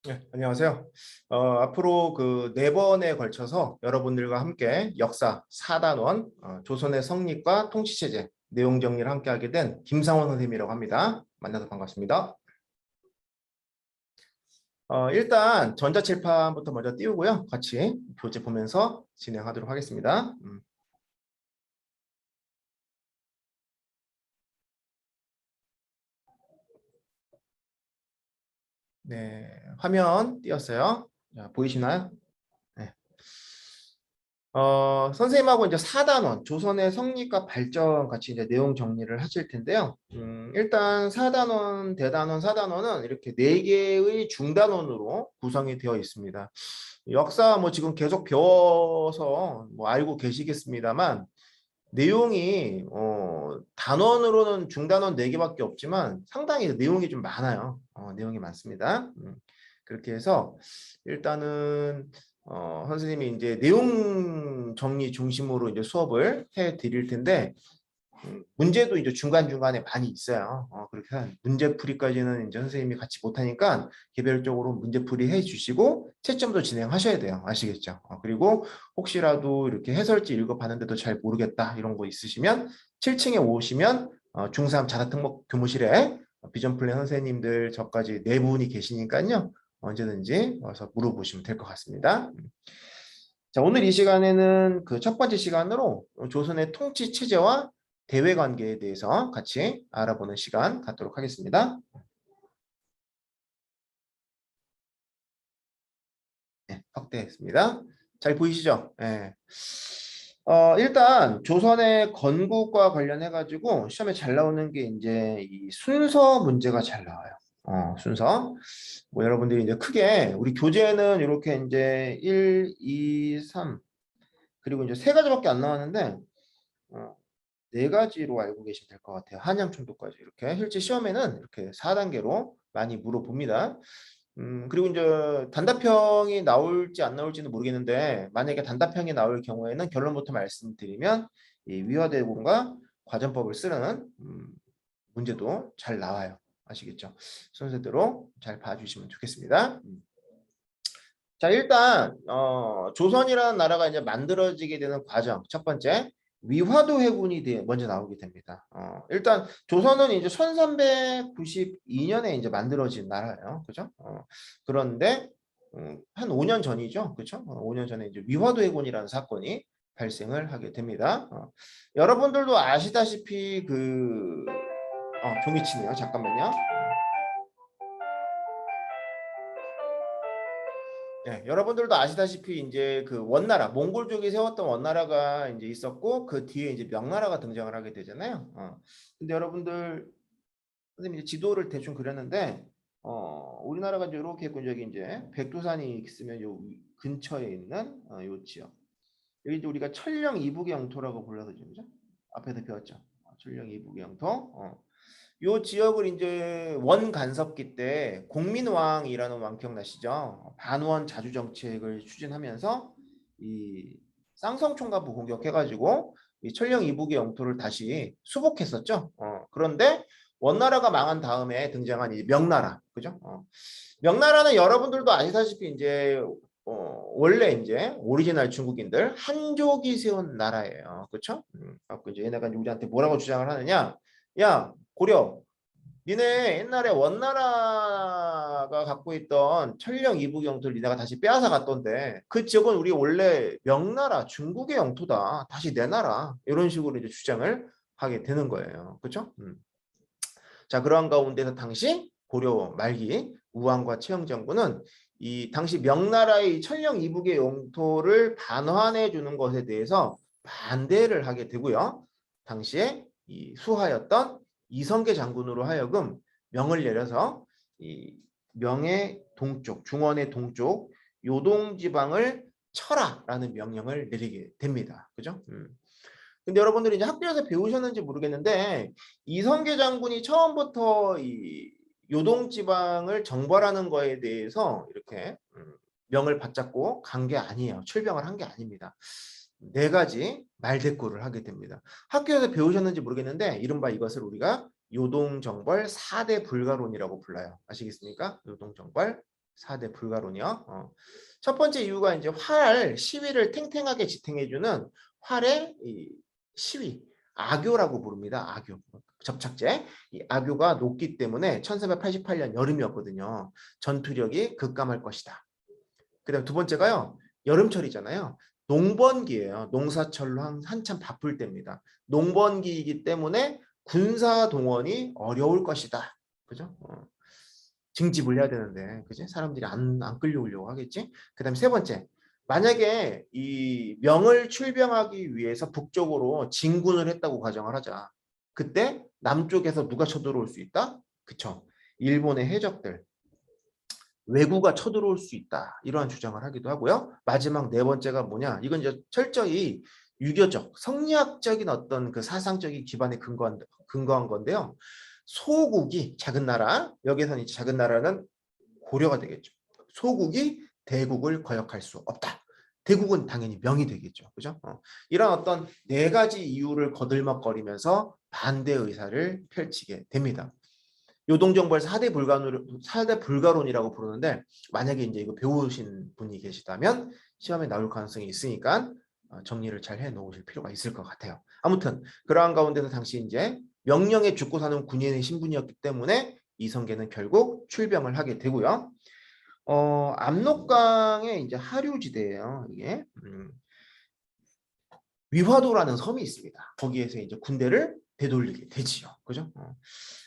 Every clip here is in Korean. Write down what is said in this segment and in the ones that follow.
네, 안녕하세요. 앞으로 그 네 번에 걸쳐서 여러분들과 함께 역사 4단원 조선의 성립과 통치체제 내용 정리를 함께 하게 된 김상원 선생님이라고 합니다. 만나서 반갑습니다. 일단 전자칠판부터 먼저 띄우고요. 같이 교재 보면서 진행하도록 하겠습니다. 네, 화면 띄었어요. 자, 보이시나요? 네. 선생님하고 이제 4단원, 조선의 성립과 발전 같이 이제 내용 정리를 하실 텐데요. 일단 4단원, 대단원, 4단원은 이렇게 4개의 중단원으로 구성이 되어 있습니다. 역사 뭐 지금 계속 배워서 뭐 알고 계시겠습니다만, 내용이, 단원으로는 중단원 4개밖에 없지만 상당히 내용이 좀 많아요. 내용이 많습니다. 그렇게 해서 일단은 선생님이 이제 내용 정리 중심으로 이제 수업을 해 드릴 텐데 문제도 이제 중간중간에 많이 있어요. 그렇게 해서 문제풀이까지는 이제 선생님이 같이 못하니까 개별적으로 문제풀이 해 주시고 채점도 진행하셔야 돼요. 아시겠죠? 그리고 혹시라도 이렇게 해설지 읽어봤는데도 잘 모르겠다 이런 거 있으시면 7층에 오시면 중3 자사특목 교무실에 비전 플랜 선생님들 저까지 네 분이 계시니까요. 언제든지 와서 물어보시면 될 것 같습니다. 자, 오늘 이 시간에는 그 첫 번째 시간으로 조선의 통치 체제와 대외 관계에 대해서 같이 알아보는 시간 갖도록 하겠습니다. 네, 확대했습니다. 잘 보이시죠? 네. 일단 조선의 건국과 관련해 가지고 시험에 잘 나오는 게 이제 이 순서 문제가 잘 나와요. 순서. 뭐 여러분들이 이제 크게 우리 교재는 이렇게 이제 1, 2, 3 그리고 이제 세 가지밖에 안 나왔는데 어, 네 가지로 알고 계시면 될 것 같아요. 한양 총독까지 이렇게 실제 시험에는 이렇게 4단계로 많이 물어봅니다. 그리고 이제 단답형이 나올지 안 나올지는 모르겠는데 만약에 단답형이 나올 경우에는 결론부터 말씀드리면 이 위화대본과 과전법을 쓰는 문제도 잘 나와요. 아시겠죠? 순서대로 잘 봐주시면 좋겠습니다. 자, 일단 조선이라는 나라가 이제 만들어지게 되는 과정 첫 번째 위화도 해군이 먼저 나오게 됩니다. 일단 조선은 이제 1392년에 이제 만들어진 나라예요. 그죠? 그런데 한 5년 전이죠. 그죠? 5년 전에 이제 위화도 해군이라는 사건이 발생을 하게 됩니다. 여러분들도 아시다시피 그 종이 치네요. 잠깐만요. 예, 여러분들도 아시다시피 이제 그 원나라, 몽골족이 세웠던 원나라가 이제 있었고 그 뒤에 이제 명나라가 등장을 하게 되잖아요. 근데 여러분들 선생님 이제 지도를 대충 그렸는데 우리나라가 이제 이렇게 있고 여기 이제 백두산이 있으면 요 근처에 있는 요 지역. 여기 이제 우리가 천령 이북의 영토라고 불러서 지금 앞에서 배웠죠. 천령 이북의 영토. 요 지역을 이제 원간섭기 때 공민왕이라는 왕 기억나시죠? 반원 자주 정책을 추진하면서 이 쌍성총가부 공격해가지고 이 천령 이북의 영토를 다시 수복했었죠. 그런데 원나라가 망한 다음에 등장한 이 명나라, 그죠? 명나라는 여러분들도 아시다시피 이제 원래 이제 오리지널 중국인들 한족이 세운 나라예요, 그렇죠? 이제 얘네가 우리한테 뭐라고 주장을 하느냐? 야, 고려, 니네 옛날에 원나라가 갖고 있던 천령 이북 영토를 니네가 다시 빼앗아 갔던데 그 지역은 우리 원래 명나라 중국의 영토다. 다시 내놔라. 이런 식으로 이제 주장을 하게 되는 거예요. 그렇죠? 자, 그러한 가운데서 당시 고려 말기 우왕과 채영장군은 이 당시 명나라의 천령 이북의 영토를 반환해 주는 것에 대해서 반대를 하게 되고요. 당시에 이 수하였던 이성계 장군으로 하여금 명을 내려서 이 명의 동쪽, 중원의 동쪽 요동 지방을 쳐라라는 명령을 내리게 됩니다. 그죠? 근데 여러분들이 이제 학교에서 배우셨는지 모르겠는데 이성계 장군이 처음부터 이 요동 지방을 정벌하는 거에 대해서 이렇게 명을 받잡고 간 게 아니에요. 출병을 한 게 아닙니다. 네 가지 말대꾸를 하게 됩니다. 학교에서 배우셨는지 모르겠는데 이른바 이것을 우리가 요동정벌 4대 불가론이라고 불러요. 아시겠습니까? 요동정벌 4대 불가론이요. 첫 번째 이유가 이제 활 시위를 탱탱하게 지탱해주는 활의 이 시위, 악교라고 부릅니다. 악교. 접착제. 이 악교가 높기 때문에 1488년 여름이었거든요. 전투력이 급감할 것이다. 그다음 두 번째가요. 여름철이잖아요. 농번기예요. 농사철로 한참 바쁠 때입니다. 농번기이기 때문에 군사 동원이 어려울 것이다. 그죠? 징집을 해야 되는데, 그지? 사람들이 안 끌려오려고 하겠지? 그 다음에 세 번째, 만약에 이 명을 출병하기 위해서 북쪽으로 진군을 했다고 가정을 하자. 그때 남쪽에서 누가 쳐들어올 수 있다? 그쵸? 일본의 해적들, 왜구가 쳐들어올 수 있다. 이러한 주장을 하기도 하고요. 마지막 네 번째가 뭐냐? 이건 이제 철저히 유교적, 성리학적인 어떤 그 사상적인 기반에 근거한 건데요. 소국이 작은 나라, 여기서는 이제 작은 나라는 고려가 되겠죠. 소국이 대국을 거역할 수 없다. 대국은 당연히 명이 되겠죠. 그죠? 이런 어떤 네 가지 이유를 거들먹거리면서 반대 의사를 펼치게 됩니다. 요동정벌 4대 불가론이라고 부르는데, 만약에 이제 이거 배우신 분이 계시다면 시험에 나올 가능성이 있으니까 정리를 잘 해 놓으실 필요가 있을 것 같아요. 아무튼 그러한 가운데서 당시 이제 명령에 죽고 사는 군인의 신분이었기 때문에 이성계는 결국 출병을 하게 되고요. 압록강의 이제 하류지대예요. 이게 위화도라는 섬이 있습니다. 거기에서 이제 군대를 되돌리게 되지요. 그죠?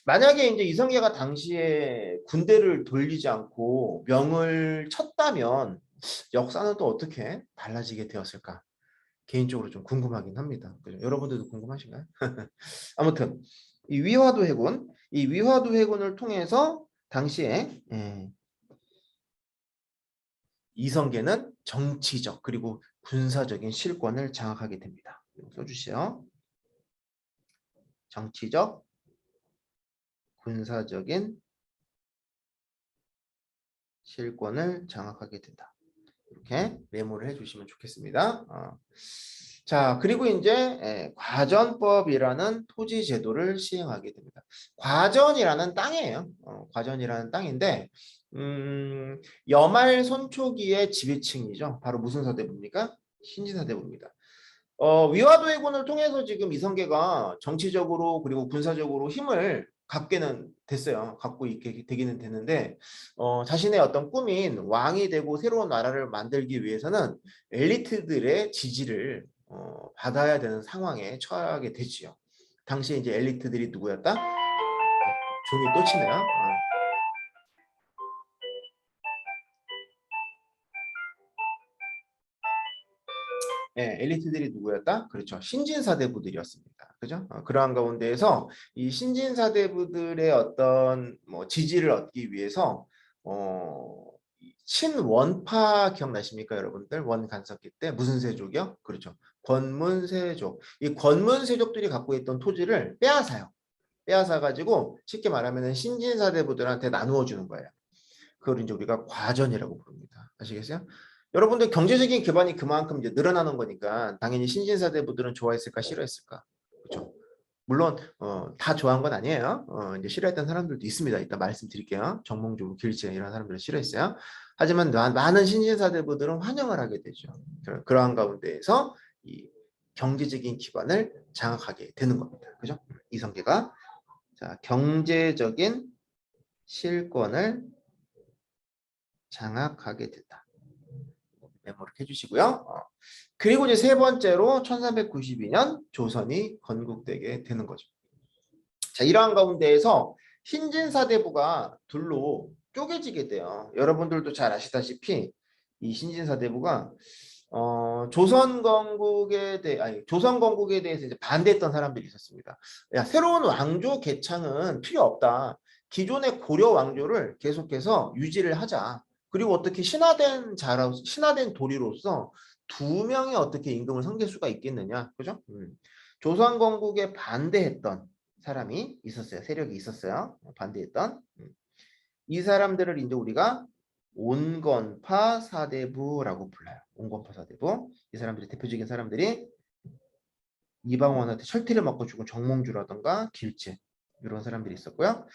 만약에 이제 이성계가 당시에 군대를 돌리지 않고 명을 쳤다면 역사는 또 어떻게 달라지게 되었을까? 개인적으로 좀 궁금하긴 합니다. 그죠? 여러분들도 궁금하신가요? 아무튼 이 위화도 해군을 통해서 당시에 이성계는 정치적 그리고 군사적인 실권을 장악하게 됩니다. 써주시죠. 정치적, 군사적인 실권을 장악하게 된다. 이렇게 메모를 해주시면 좋겠습니다. 자, 그리고 이제 과전법이라는 토지 제도를 시행하게 됩니다. 과전이라는 땅이에요. 과전이라는 땅인데 여말 손초기의 지배층이죠. 바로 무슨 사대부입니까? 신진사대부입니다. 위화도 해군을 통해서 지금 이성계가 정치적으로 그리고 군사적으로 힘을 갖게는 됐어요. 갖고 있게 되기는 되는데 자신의 어떤 꿈인 왕이 되고 새로운 나라를 만들기 위해서는 엘리트들의 지지를 받아야 되는 상황에 처하게 되지요. 당시에 이제 엘리트들이 누구였다? 종이 또 치네요. 네, 엘리트들이 누구였다? 그렇죠. 신진사대부들이었습니다. 그죠? 그러한 가운데에서 이 신진사대부들의 어떤 뭐 지지를 얻기 위해서 친원파 기억나십니까, 여러분들? 원간섭기 때 무슨 세족이요? 그렇죠. 권문세족. 이 권문세족들이 갖고 있던 토지를 빼앗아요. 빼앗아 가지고 쉽게 말하면 신진사대부들한테 나누어 주는 거예요. 그걸 이제 우리가 과전이라고 부릅니다. 아시겠어요? 여러분들 경제적인 기반이 그만큼 이제 늘어나는 거니까 당연히 신진사대부들은 좋아했을까 싫어했을까? 그렇죠. 물론 다 좋아한 건 아니에요. 이제 싫어했던 사람들도 있습니다. 이따 말씀드릴게요. 정몽주, 길치 이런 사람들은 싫어했어요. 하지만 많은 신진사대부들은 환영을 하게 되죠. 그러한 가운데에서 이 경제적인 기반을 장악하게 되는 겁니다. 그죠? 이성계가 자, 경제적인 실권을 장악하게 된다. 메모를 해주시고요. 그리고 이제 세 번째로 1392년 조선이 건국되게 되는 거죠. 자, 이러한 가운데에서 신진사대부가 둘로 쪼개지게 돼요. 여러분들도 잘 아시다시피 이 신진사대부가 조선 건국에 대해서 이제 반대했던 사람들이 있었습니다. 야, 새로운 왕조 개창은 필요 없다. 기존의 고려 왕조를 계속해서 유지를 하자. 그리고 어떻게 신화된 도리로서 두 명이 어떻게 임금을 섬길 수가 있겠느냐, 그죠? 조선 건국에 반대했던 사람이 있었어요. 세력이 있었어요. 반대했던. 이 사람들을 이제 우리가 온건파 사대부라고 불러요. 온건파 사대부. 이 사람들이 대표적인 사람들이 이방원한테 철퇴를 맞고 죽은 정몽주라던가 길재 이런 사람들이 있었고요.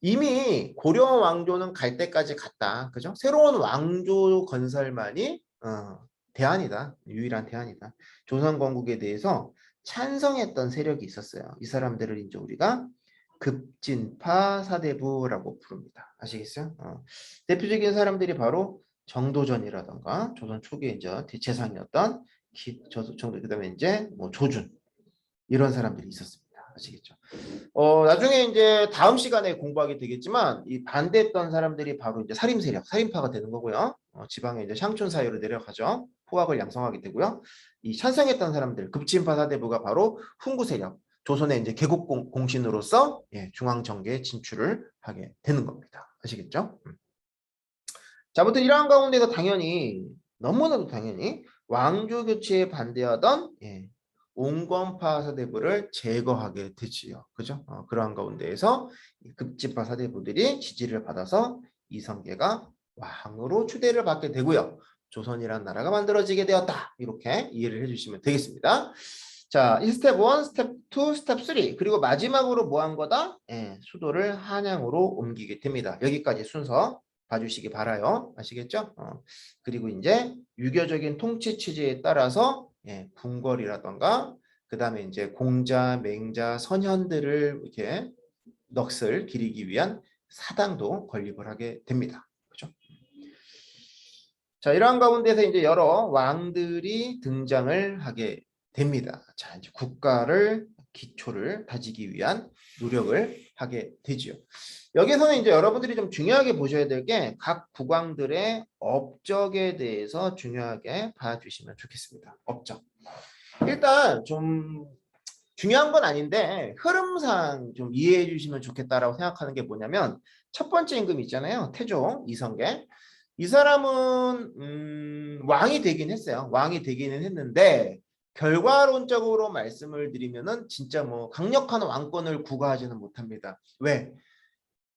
이미 고려 왕조는 갈 때까지 갔다. 그죠? 새로운 왕조 건설만이 대안이다. 유일한 대안이다. 조선 건국에 대해서 찬성했던 세력이 있었어요. 이 사람들을 이제 우리가 급진파 사대부라고 부릅니다. 아시겠어요? 대표적인 사람들이 바로 정도전이라던가 조선 초기에 이제 대체상이었던 그다음에 이제 뭐 조준 이런 사람들이 있었습니다. 아시겠죠? 나중에 이제 다음 시간에 공부하게 되겠지만 이 반대했던 사람들이 바로 이제 살림 세력, 살림파가 되는 거고요. 지방에 이제 샹촌 사회로 내려가죠. 포악을 양성하게 되고요. 이 찬성했던 사람들, 급진파 사대부가 바로 훈구 세력, 조선의 이제 개국 공신으로서 중앙 정계에 진출을 하게 되는 겁니다. 아시겠죠? 자, 아무튼 이러한 가운데서 당연히 너무나도 당연히 왕조 교체에 반대하던 온건파 사대부를 제거하게 되지요. 그죠? 그러한 가운데에서 급진파 사대부들이 지지를 받아서 이성계가 왕으로 추대를 받게 되고요. 조선이라는 나라가 만들어지게 되었다. 이렇게 이해를 해주시면 되겠습니다. 자, 이 스텝 1, 스텝 2, 스텝 3 그리고 마지막으로 뭐 한 거다? 수도를 한양으로 옮기게 됩니다. 여기까지 순서 봐주시기 바라요. 아시겠죠? 그리고 이제 유교적인 통치 취지에 따라서 궁궐이라던가 그 다음에 이제 공자, 맹자, 선현들을 이렇게 넋을 기리기 위한 사당도 건립을 하게 됩니다. 그렇죠? 자, 이러한 가운데서 이제 여러 왕들이 등장을 하게 됩니다. 자, 이제 국가를 기초를 다지기 위한 노력을 하게 되죠. 여기서는 이제 여러분들이 좀 중요하게 보셔야 될 게 각 국왕들의 업적에 대해서 중요하게 봐주시면 좋겠습니다. 업적. 일단 좀 중요한 건 아닌데 흐름상 좀 이해해 주시면 좋겠다라고 생각하는 게 뭐냐면 첫 번째 임금 있잖아요. 태종 이성계. 이 사람은 왕이 되긴 했어요. 왕이 되기는 했는데 결과론적으로 말씀을 드리면은 진짜 뭐 강력한 왕권을 구가하지는 못합니다. 왜?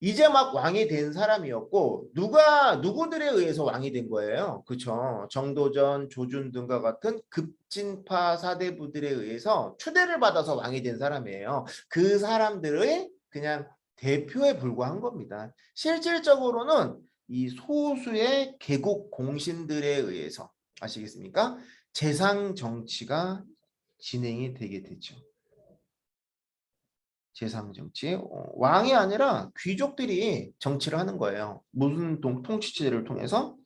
이제 막 왕이 된 사람이었고 누구들에 의해서 왕이 된 거예요. 그렇죠. 정도전, 조준 등과 같은 급진파 사대부들에 의해서 추대를 받아서 왕이 된 사람이에요. 그 사람들의 그냥 대표에 불과한 겁니다. 실질적으로는 이 소수의 개국 공신들에 의해서 아시겠습니까? 재상 정치가 진행이 되게 되죠. 재상정치 왕이 아니라 귀족들이 정치를 하는 거예요. 무슨 통치체제를 통해서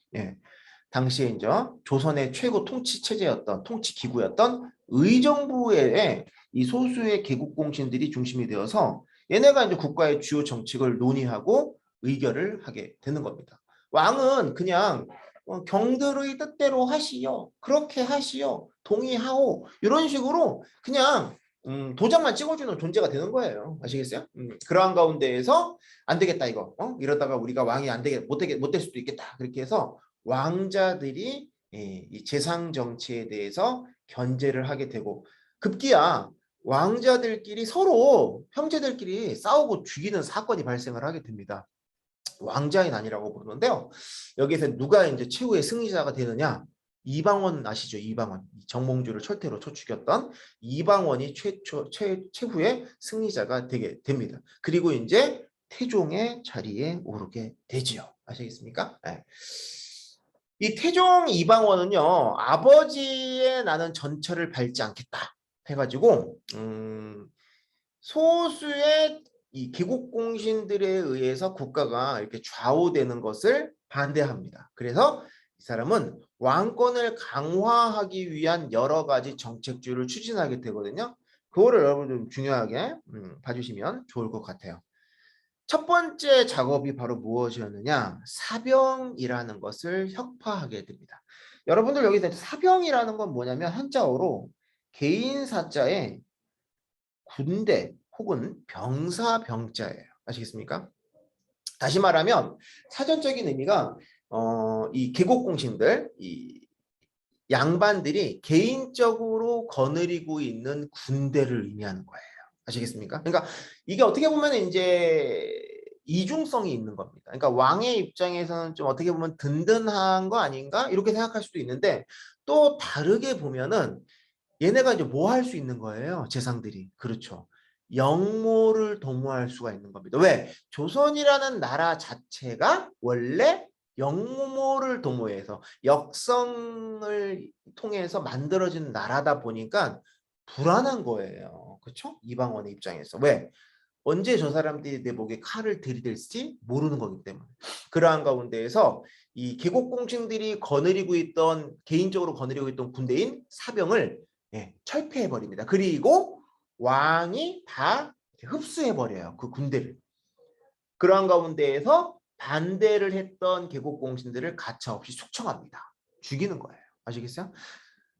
당시에 이제 조선의 최고 통치 체제였던 통치 기구였던 의정부의 이 소수의 개국 공신들이 중심이 되어서 얘네가 이제 국가의 주요 정책을 논의하고 의결을 하게 되는 겁니다. 왕은 그냥 경들의 뜻대로 하시오, 그렇게 하시오, 동의하오 이런 식으로 그냥 도장만 찍어주는 존재가 되는 거예요. 아시겠어요? 그러한 가운데에서 안 되겠다 이거. 이러다가 우리가 왕이 못 될 수도 있겠다. 그렇게 해서 왕자들이 이 재상 정치에 대해서 견제를 하게 되고 급기야 왕자들끼리 서로 형제들끼리 싸우고 죽이는 사건이 발생을 하게 됩니다. 왕자의 난이라고 부르는데요. 여기서 누가 이제 최후의 승리자가 되느냐? 이방원 아시죠? 이방원. 정몽주를 철퇴로 쳐 죽였던 이방원이 최후의 승리자가 되게 됩니다. 그리고 이제 태종의 자리에 오르게 되지요. 아시겠습니까? 네. 이 태종 이방원은요. 아버지의 나는 전철을 밟지 않겠다 해가지고 소수의 이 개국 공신들에 의해서 국가가 이렇게 좌우되는 것을 반대합니다. 그래서 이 사람은 왕권을 강화하기 위한 여러 가지 정책들을 추진하게 되거든요. 그거를 여러분 좀 중요하게 봐주시면 좋을 것 같아요. 첫 번째 작업이 바로 무엇이었느냐? 사병이라는 것을 혁파하게 됩니다. 여러분들 여기서 사병이라는 건 뭐냐면 한자어로 개인 사자에 군대 혹은 병사 병자예요. 아시겠습니까? 다시 말하면 사전적인 의미가 이 계곡공신들 이 양반들이 개인적으로 거느리고 있는 군대를 의미하는 거예요. 아시겠습니까? 그러니까 이게 어떻게 보면 이제 이중성이 있는 겁니다. 그러니까 왕의 입장에서는 좀 어떻게 보면 든든한 거 아닌가 이렇게 생각할 수도 있는데 또 다르게 보면은 얘네가 이제 뭐 할 수 있는 거예요? 재상들이. 그렇죠. 영모를 도모할 수가 있는 겁니다. 왜? 조선이라는 나라 자체가 원래 영모를 도모해서 역성을 통해서 만들어진 나라다 보니까 불안한 거예요. 그렇죠? 이방원의 입장에서. 왜? 언제 저 사람들이 내 목에 칼을 들이댈지 모르는 거기 때문에. 그러한 가운데에서 이 개국공신들이 거느리고 있던, 개인적으로 거느리고 있던 군대인 사병을 철폐해 버립니다. 그리고 왕이 다 흡수해 버려요. 그 군대를. 그러한 가운데에서 반대를 했던 개국공신들을 가차없이 숙청합니다. 죽이는 거예요. 아시겠어요?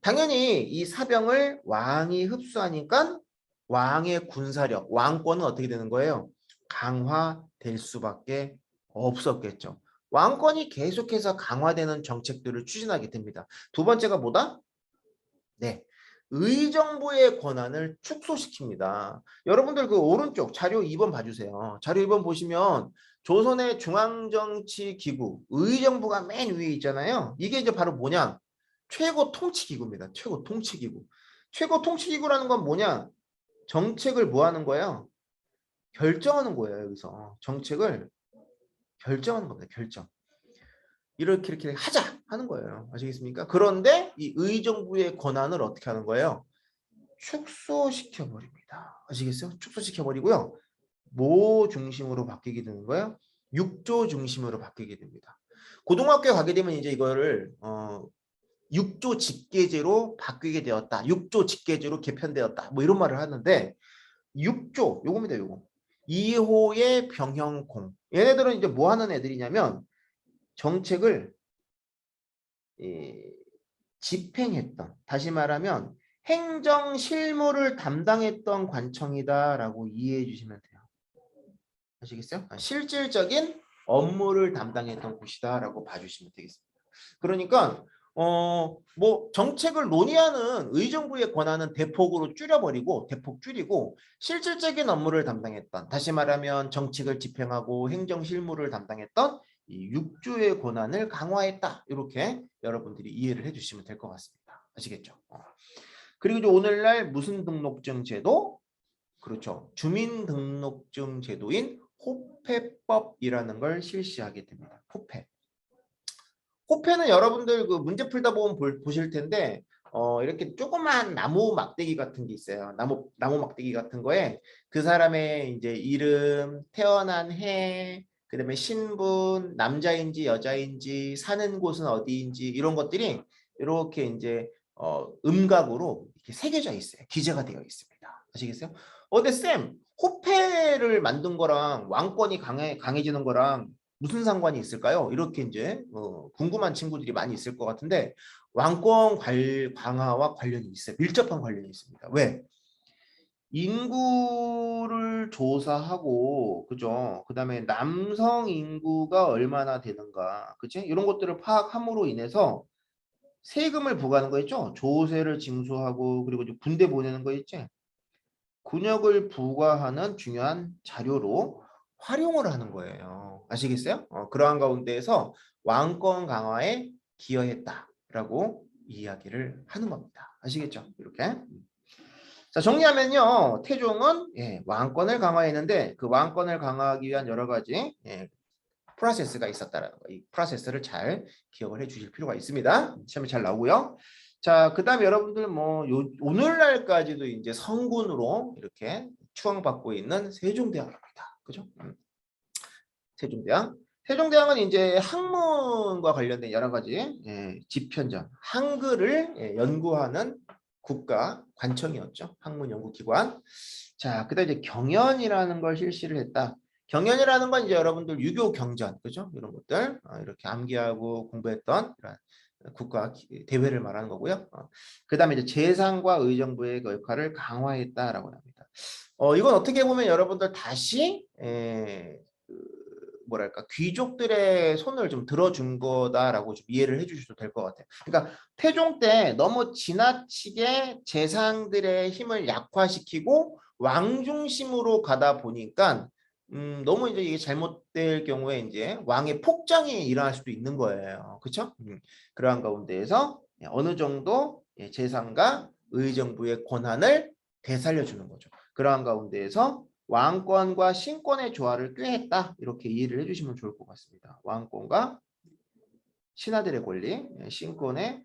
당연히 이 사병을 왕이 흡수하니까 왕의 군사력, 왕권은 어떻게 되는 거예요? 강화될 수밖에 없었겠죠. 왕권이 계속해서 강화되는 정책들을 추진하게 됩니다. 두 번째가 뭐다? 네. 의정부의 권한을 축소시킵니다. 여러분들 그 오른쪽 자료 2번 봐주세요. 자료 2번 보시면 조선의 중앙정치기구 의정부가 맨 위에 있잖아요. 이게 이제 바로 뭐냐? 최고 통치기구입니다. 최고 통치기구. 최고 통치기구라는 건 뭐냐? 정책을 뭐 하는 거예요? 결정하는 거예요. 여기서 정책을 결정하는 겁니다. 결정. 이렇게 하자 하는 거예요. 아시겠습니까? 그런데 이 의정부의 권한을 어떻게 하는 거예요? 축소시켜 버립니다. 아시겠어요? 축소시켜 버리고요. 뭐 중심으로 바뀌게 되는 거예요? 육조 중심으로 바뀌게 됩니다. 고등학교에 가게 되면 이제 이거를 육조 집계제로 바뀌게 되었다. 육조 집계제로 개편되었다. 뭐 이런 말을 하는데 육조 요겁니다. 요거. 2호의 병형공. 얘네들은 이제 뭐 하는 애들이냐면 정책을 집행했던, 다시 말하면 행정 실무를 담당했던 관청이다라고 이해해 주시면 돼요. 아시겠어요? 실질적인 업무를 담당했던 곳이다라고 봐주시면 되겠습니다. 그러니까 뭐 정책을 논의하는 의정부의 권한은 대폭으로 줄여버리고 대폭 줄이고 실질적인 업무를 담당했던, 다시 말하면 정책을 집행하고 행정 실무를 담당했던 이 육주의 권한을 강화했다. 이렇게 여러분들이 이해를 해주시면 될 것 같습니다. 아시겠죠? 그리고 이제 오늘날 무슨 등록증 제도? 그렇죠. 주민등록증 제도인 호패법이라는 걸 실시하게 됩니다. 호패. 호패는 여러분들 그 문제 풀다 보면 보실 텐데 이렇게 조그만 나무 막대기 같은 게 있어요. 나무 막대기 같은 거에 그 사람의 이제 이름, 태어난 해, 그다음에 신분, 남자인지 여자인지, 사는 곳은 어디인지 이런 것들이 이렇게 이제 음각으로 이렇게 새겨져 있어요. 기재가 되어 있습니다. 아시겠어요? 근데 쌤, 호패를 만든 거랑 왕권이 강해지는 거랑 무슨 상관이 있을까요? 이렇게 이제 궁금한 친구들이 많이 있을 것 같은데 왕권 강화와 관련이 있어요. 밀접한 관련이 있습니다. 왜? 인구를 조사하고 그죠? 그다음에 남성 인구가 얼마나 되는가, 그치? 이런 것들을 파악함으로 인해서 세금을 부과하는 거 있죠? 조세를 징수하고 그리고 이제 군대 보내는 거 있지? 군역을 부과하는 중요한 자료로 활용을 하는 거예요. 아시겠어요? 그러한 가운데에서 왕권 강화에 기여했다라고 이야기를 하는 겁니다. 아시겠죠? 이렇게. 자, 정리하면요. 태종은 왕권을 강화했는데 그 왕권을 강화하기 위한 여러 가지 프로세스가 있었다라는 거. 이 프로세스를 잘 기억을 해 주실 필요가 있습니다. 시험에 잘 나오고요. 자, 그다음에 여러분들 뭐 오늘날까지도 이제 성군으로 이렇게 추앙받고 있는 세종대왕입니다. 그죠? 세종대왕. 세종대왕은 이제 학문과 관련된 여러 가지 집현전, 한글을 연구하는 국가 관청이었죠. 학문 연구기관. 자, 그다음에 이제 경연이라는 걸 실시를 했다. 경연이라는 건 이제 여러분들 유교 경전, 그죠? 이런 것들 이렇게 암기하고 공부했던 이런 국가 대회를 말하는 거고요. 그다음에 이제 재상과 의정부의 그 역할을 강화했다라고 합니다. 이건 어떻게 보면 여러분들 다시 뭐랄까 귀족들의 손을 좀 들어준 거다라고 좀 이해를 해주셔도 될 것 같아요. 그러니까 태종 때 너무 지나치게 재상들의 힘을 약화시키고 왕 중심으로 가다 보니까 너무 이제 이게 잘못될 경우에 이제 왕의 폭정이 일어날 수도 있는 거예요. 그렇죠? 그러한 가운데에서 어느 정도 재상과 의정부의 권한을 되살려주는 거죠. 그러한 가운데에서 왕권과 신권의 조화를 꾀했다. 이렇게 이해를 해주시면 좋을 것 같습니다. 왕권과 신하들의 권리, 신권의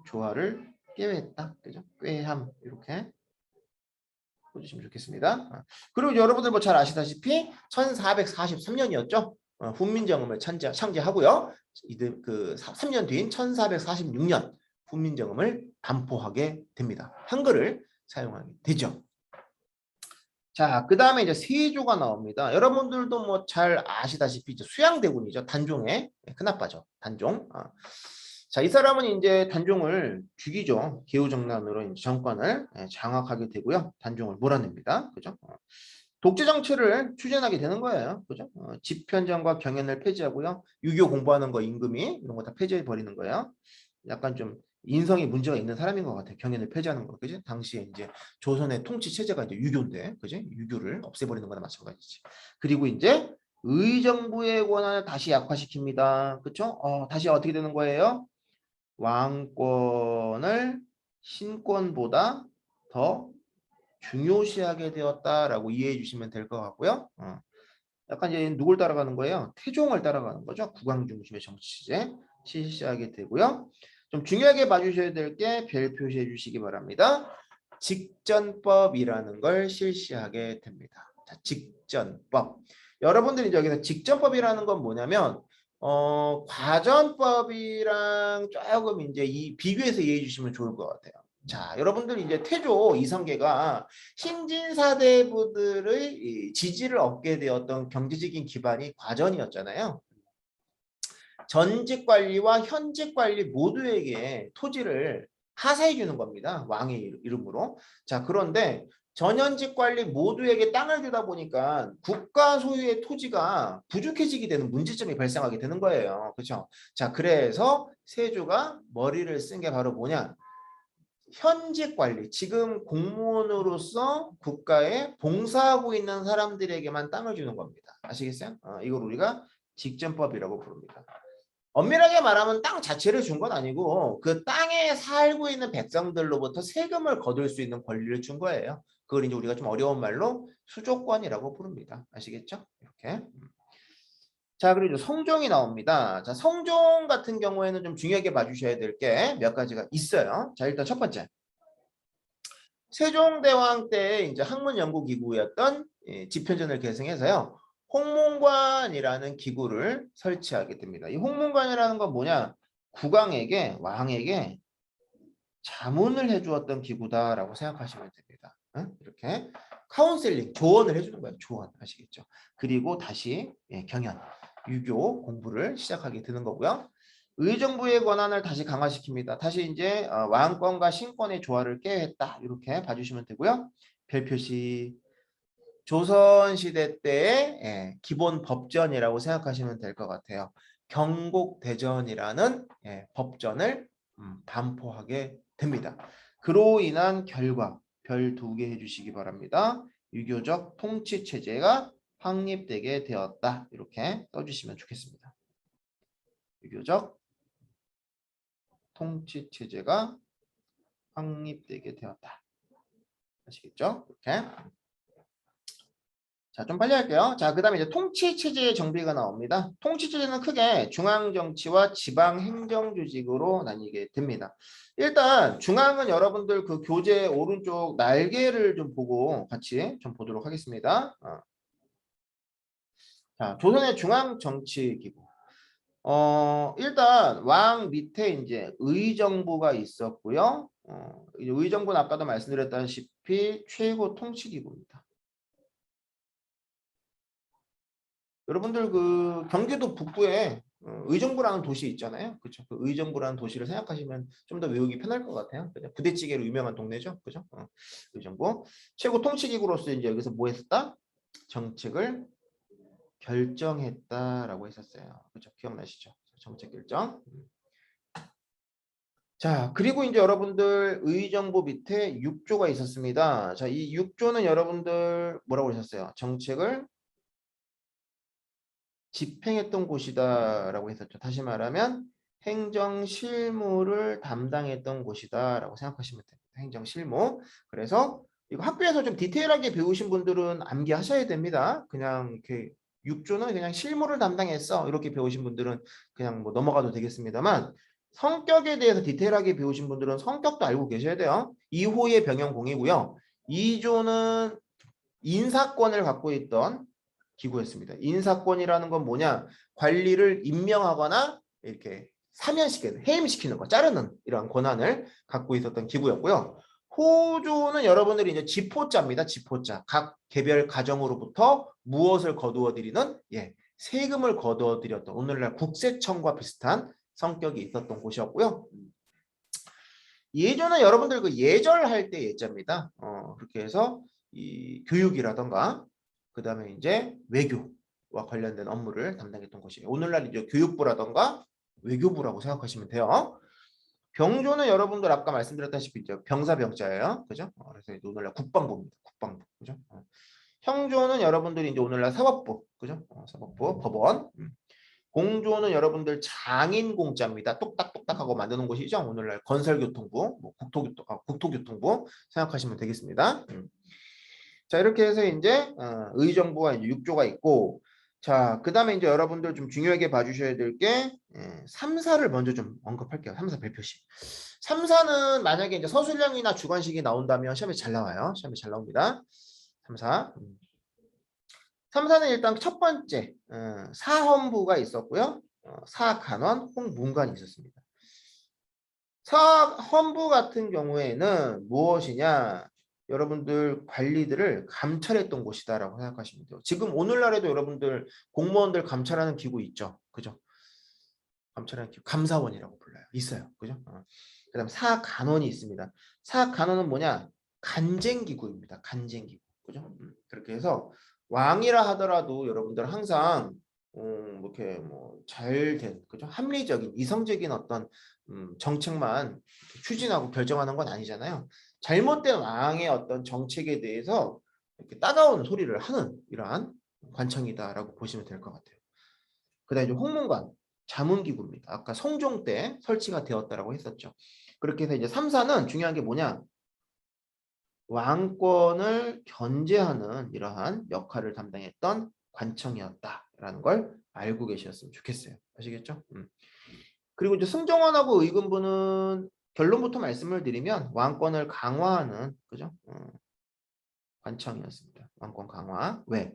조화를 꾀했다. 그죠? 꾀함 이렇게 보시면 좋겠습니다. 그리고 여러분들 뭐 잘 아시다시피 1443년이었죠. 훈민정음을 창제하고요. 그 3년 뒤인 1446년 훈민정음을 반포하게 됩니다. 한글을 사용하게 되죠. 자, 그 다음에 이제 세조가 나옵니다. 여러분들도 뭐 잘 아시다시피 이제 수양대군이죠. 단종의 큰아빠죠. 단종. 자, 이 사람은 이제 단종을 죽이죠. 개우정난으로 이제 정권을 장악하게 되고요. 단종을 몰아냅니다. 그죠? 독재 정치를 추진하게 되는 거예요. 그죠? 집현전과 경연을 폐지하고요. 유교 공부하는 거 임금이 이런 거 다 폐지해 버리는 거예요. 약간 좀 인성이 문제가 있는 사람인 것 같아요. 경연을 폐지하는 거, 그지? 당시에 이제 조선의 통치 체제가 이제 유교인데, 그지? 유교를 없애버리는 거나 마찬가지지. 그리고 이제 의정부의 권한을 다시 약화시킵니다. 그렇죠? 다시 어떻게 되는 거예요? 왕권을 신권보다 더 중요시하게 되었다라고 이해해 주시면 될 것 같고요. 약간 이제 누굴 따라가는 거예요? 태종을 따라가는 거죠. 국왕 중심의 정치 체제 실시하게 되고요. 좀 중요하게 봐주셔야 될 게 별 표시해 주시기 바랍니다. 직전법이라는 걸 실시하게 됩니다. 자, 직전법. 여러분들이 여기서 직전법이라는 건 뭐냐면 과전법이랑 조금 이제 이 비교해서 이해해 주시면 좋을 것 같아요. 자, 여러분들 이제 태조 이성계가 신진사대부들의 지지를 얻게 되었던 경제적인 기반이 과전이었잖아요. 전직 관리와 현직 관리 모두에게 토지를 하사해 주는 겁니다. 왕의 이름으로. 자, 그런데 전현직 관리 모두에게 땅을 주다 보니까 국가 소유의 토지가 부족해지게 되는 문제점이 발생하게 되는 거예요. 그렇죠? 자, 그래서 세조가 머리를 쓴 게 바로 뭐냐? 현직 관리, 지금 공무원으로서 국가에 봉사하고 있는 사람들에게만 땅을 주는 겁니다. 아시겠어요? 이걸 우리가 직전법이라고 부릅니다. 엄밀하게 말하면 땅 자체를 준 건 아니고 그 땅에 살고 있는 백성들로부터 세금을 거둘 수 있는 권리를 준 거예요. 그걸 이제 우리가 좀 어려운 말로 수조권이라고 부릅니다. 아시겠죠? 이렇게. 자, 그리고 성종이 나옵니다. 자, 성종 같은 경우에는 좀 중요하게 봐주셔야 될 게 몇 가지가 있어요. 자, 일단 첫 번째. 세종대왕 때 이제 학문연구기구였던 집현전을 계승해서요. 홍문관이라는 기구를 설치하게 됩니다. 이 홍문관이라는 건 뭐냐? 국왕에게, 왕에게 자문을 해주었던 기구다라고 생각하시면 됩니다. 이렇게 카운셀링, 조언을 해주는 거예요. 조언, 아시겠죠? 그리고 다시 경연, 유교 공부를 시작하게 되는 거고요. 의정부의 권한을 다시 강화시킵니다. 다시 이제 왕권과 신권의 조화를 꾀했다. 이렇게 봐주시면 되고요. 별 표시 조선시대 때의 기본 법전이라고 생각하시면 될 것 같아요. 경곡대전이라는 법전을 반포하게 됩니다. 그로 인한 결과 별 2개 해주시기 바랍니다. 유교적 통치체제가 확립되게 되었다. 이렇게 써주시면 좋겠습니다. 유교적 통치체제가 확립되게 되었다. 아시겠죠? 이렇게. 자, 좀 빨리 할게요. 자, 그 다음에 이제 통치체제의 정비가 나옵니다. 통치체제는 크게 중앙정치와 지방행정조직으로 나뉘게 됩니다. 일단 중앙은 여러분들 그 교재 오른쪽 날개를 좀 보고 같이 좀 보도록 하겠습니다. 자, 조선의 중앙정치기구. 일단 왕 밑에 이제 의정부가 있었고요. 이제 의정부는 아까도 말씀드렸다시피 최고 통치기구입니다. 여러분들 그 경기도 북부에 의정부라는 도시 있잖아요. 그렇죠? 그 의정부라는 도시를 생각하시면 좀 더 외우기 편할 것 같아요. 그죠? 부대찌개로 유명한 동네죠. 그죠? 의정부. 최고 통치기구로서 이제 여기서 뭐 했었다? 정책을 결정했다라고 했었어요. 그죠? 기억나시죠? 정책 결정. 자, 그리고 이제 여러분들 의정부 밑에 6조가 있었습니다. 자, 이 6조는 여러분들 뭐라고 하셨어요? 정책을 집행했던 곳이다라고 했었죠. 다시 말하면 행정 실무를 담당했던 곳이다라고 생각하시면 됩니다. 행정 실무. 그래서 이거 학교에서 좀 디테일하게 배우신 분들은 암기하셔야 됩니다. 그냥 이렇게 6조는 그냥 실무를 담당했어 이렇게 배우신 분들은 그냥 뭐 넘어가도 되겠습니다만, 성격에 대해서 디테일하게 배우신 분들은 성격도 알고 계셔야 돼요. 2호의 병영공이고요. 2조는 인사권을 갖고 있던 기구였습니다. 인사권이라는 건 뭐냐? 관리를 임명하거나 이렇게 사면시키는, 해임시키는 거, 자르는 이런 권한을 갖고 있었던 기구였고요. 호조는 여러분들이 이제 지포자입니다. 지포자. 각 개별 가정으로부터 무엇을 거두어 드리는, 예, 세금을 거두어 드렸던, 오늘날 국세청과 비슷한 성격이 있었던 곳이었고요. 예조는 여러분들 그 예절할 때 예자입니다. 그렇게 해서 이 교육이라던가 그 다음에 이제 외교와 관련된 업무를 담당했던 것이에요. 오늘날 이제 교육부라던가 외교부라고 생각하시면 돼요. 병조는 여러분들 아까 말씀드렸다시피 이제 병사병자예요. 그죠? 그래서 이제 오늘날 국방부입니다. 국방부. 그죠? 형조는 여러분들이 이제 오늘날 사법부. 그죠? 사법부, 법원. 공조는 여러분들 장인 공자입니다. 똑딱똑딱하고 만드는 곳이죠. 오늘날 건설교통부, 뭐 국토교통부 생각하시면 되겠습니다. 자, 이렇게 해서 이제 의정부와 이제 6조가 있고, 자, 그 다음에 이제 여러분들 좀 중요하게 봐주셔야 될 게 3사를 먼저 좀 언급할게요. 3사 별표식. 3사는 만약에 이제 서술형이나 주관식이 나온다면 시험에 잘 나와요. 시험에 잘 나옵니다. 3사. 3사는 일단 첫 번째 사헌부가 있었고요. 사간원, 홍문관이 있었습니다. 사헌부 같은 경우에는 무엇이냐? 여러분들 관리들을 감찰했던 곳이다라고 생각하시면 돼요. 지금 오늘날에도 여러분들 공무원들 감찰하는 기구 있죠. 그죠? 감찰하는 기구, 감사원이라고 불러요. 있어요. 그죠? 그다음 사간원이 있습니다. 사간원은 뭐냐? 간쟁기구입니다. 간쟁기구. 그죠? 그렇게 해서 왕이라 하더라도 여러분들 항상 이렇게 뭐 잘된, 그죠? 합리적인, 이성적인 어떤 정책만 추진하고 결정하는 건 아니잖아요. 잘못된 왕의 어떤 정책에 대해서 이렇게 따가운 소리를 하는 이러한 관청이다라고 보시면 될 것 같아요. 그다음에 이제 홍문관, 자문기구입니다. 아까 성종 때 설치가 되었다라고 했었죠. 그렇게 해서 이제 3사는 중요한 게 뭐냐? 왕권을 견제하는 이러한 역할을 담당했던 관청이었다라는 걸 알고 계셨으면 좋겠어요. 아시겠죠? 그리고 이제 승정원하고 의금부는 결론부터 말씀을 드리면 왕권을 강화하는, 그죠? 관청이었습니다. 왕권 강화. 왜?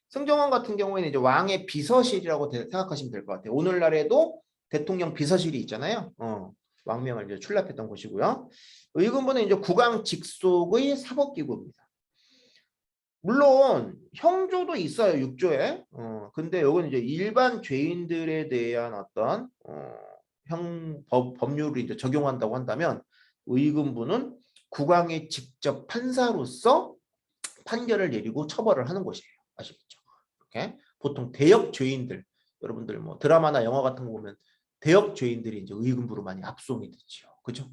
승정원 같은 경우에는 이제 왕의 비서실이라고 생각하시면 될 것 같아요. 오늘날에도 대통령 비서실이 있잖아요. 왕명을 이제 출납했던 곳이고요. 의금부는 이제 국왕 직속의 사법기구입니다. 물론 형조도 있어요. 6조에. 근데 이건 이제 일반 죄인들에 대한 어떤 법률을 이제 적용한다고 한다면 의금부는 국왕이 직접 판사로서 판결을 내리고 처벌을 하는 곳이에요. 아시겠죠? 이렇게 보통 대역 죄인들, 여러분들 뭐 드라마나 영화 같은 거 보면 대역 죄인들이 이제 의금부로 많이 압송이 되죠. 그죠?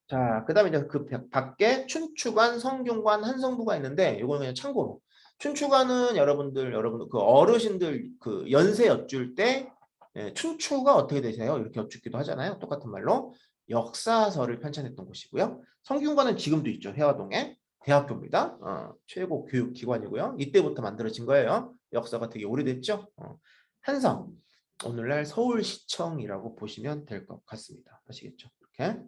자, 그다음에 이제 그 밖에 춘추관, 성균관, 한성부가 있는데 이거는 그냥 참고로. 춘추관은 여러분들 그 어르신들 그 연세 여쭐 때 춘추가 어떻게 되세요? 이렇게 여쭙기도 하잖아요. 똑같은 말로 역사서를 편찬했던 곳이고요. 성균관은 지금도 있죠. 해화동에 대학교입니다. 최고 교육 기관이고요. 이때부터 만들어진 거예요. 역사가 되게 오래됐죠. 한성 오늘날 서울시청이라고 보시면 될 것 같습니다. 아시겠죠? 이렇게.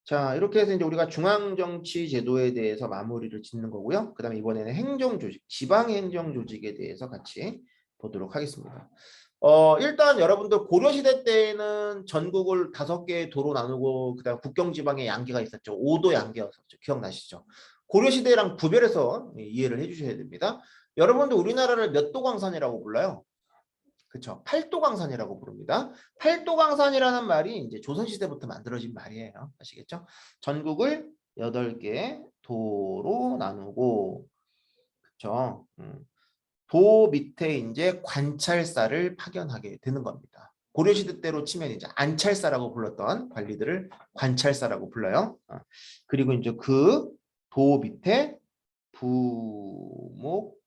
자, 이렇게 해서 이제 우리가 중앙정치 제도에 대해서 마무리를 짓는 거고요. 그 다음에 이번에는 행정조직, 지방행정조직에 대해서 같이 보도록 하겠습니다. 일단 여러분들 고려시대 때에는 전국을 5개의 도로 나누고 그다음 국경지방에 양계가 있었죠. 5도 양계였었죠. 기억나시죠? 고려시대랑 구별해서 이해를 해주셔야 됩니다. 여러분들 우리나라를 몇 도강산이라고 불러요? 그렇죠. 팔도강산이라고 부릅니다. 팔도강산이라는 말이 이제 조선시대부터 만들어진 말이에요. 아시겠죠? 전국을 8개 도로 나누고, 그렇죠? 도 밑에 이제 관찰사를 파견하게 되는 겁니다. 고려시대 때로 치면 이제 안찰사라고 불렀던 관리들을 관찰사라고 불러요. 그리고 이제 그 도 밑에 부목,